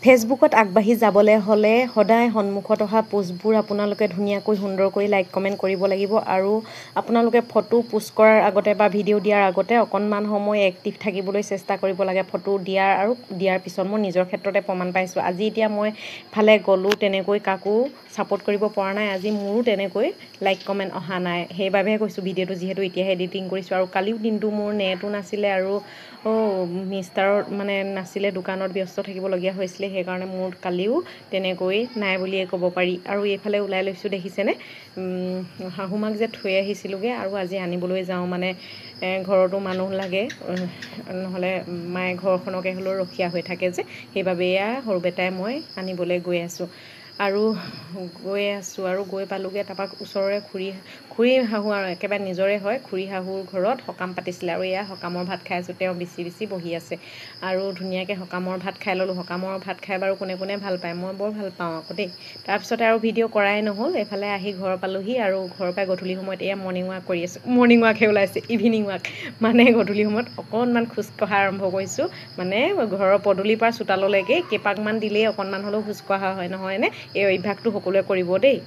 ফেচবুকত আগবাঢ়ি যাবলৈ হ'লে সদায় সন্মুখত অহা পোষ্টবোৰ আপোনালোকে ধুনীয়াকৈ সুন্দৰকৈ লাইক কমেণ্ট কৰিব লাগিব আৰু আপোনালোকে ফটো পোষ্ট কৰাৰ আগতে বা ভিডিঅ' দিয়াৰ আগতে অকণমান সময় এক্টিভ থাকিবলৈ চেষ্টা কৰিব লাগে ফটো দিয়াৰ আৰু দিয়াৰ পিছত মই নিজৰ ক্ষেত্ৰতে প্ৰমাণ পাইছোঁ আজি এতিয়া মই ফালে গ'লোঁ তেনেকৈ কাকো ছাপোৰ্ট কৰিব পৰা নাই আজি মোৰো তেনেকৈ লাইক কমেণ্ট অহা নাই সেইবাবেহে কৈছোঁ ভিডিঅ'টো যিহেতু এতিয়াহে এডিটিং কৰিছোঁ আৰু কালিও দিনটো মোৰ নেটো নাছিলে আৰু মিষ্টাৰৰ মানে নাছিলে দোকানত ব্যস্ত থাকিবলগীয়া হৈছিলে সেইকাৰণে মোৰ কালিও তেনেকৈ নাই বুলিয়ে ক'ব পাৰি আৰু এইফালে ওলাই লৈছোঁ দেখিছেনে শাহুমাক যে থৈ আহিছিলোঁগৈ আৰু আজি আনিবলৈ যাওঁ মানে ঘৰতো মানুহ লাগে নহ'লে মায়ে ঘৰখনকে হ'লেও ৰখীয়া হৈ থাকে যে সেইবাবে এয়া সৰু বেটাই মই আনিবলৈ গৈ আছোঁ আৰু গৈ পালোঁগৈ তাৰপৰা ওচৰৰে খুৰী শাহু আৰু একেবাৰে নিজৰে হয় খুৰী শাহুৰ ঘৰত সকাম পাতিছিলে আৰু এয়া সকামৰ ভাত খাই আছোঁ তেওঁ বিচি বহি আছে আৰু ধুনীয়াকৈ সকামৰ ভাত খাই ল'লোঁ সকামৰ ভাত খাই বাৰু কোনে কোনে ভাল পায় মই বৰ ভাল পাওঁ আকৌ দেই তাৰপিছতে আৰু ভিডিঅ' কৰাই নহ'ল এইফালে আহি ঘৰ পালোঁহি আৰু ঘৰৰ পৰা গধূলি সময়ত এয়া মৰ্ণিং ৱাক কৰি আছোঁ মৰ্ণিং ৱাকহে ওলাইছে ইভিনিং ৱাক মানে গধূলি সময়ত অকণমান খোজ কঢ়া আৰম্ভ কৰিছোঁ মানে ঘৰৰ পদূলিৰ পৰা চোতাললৈকে কেইপাকমান দিলেই অকণমান হ'লেও খোজ কঢ়া হয় নহয়নে এই অভ্যাসটো সকলোৱে কৰিব দেই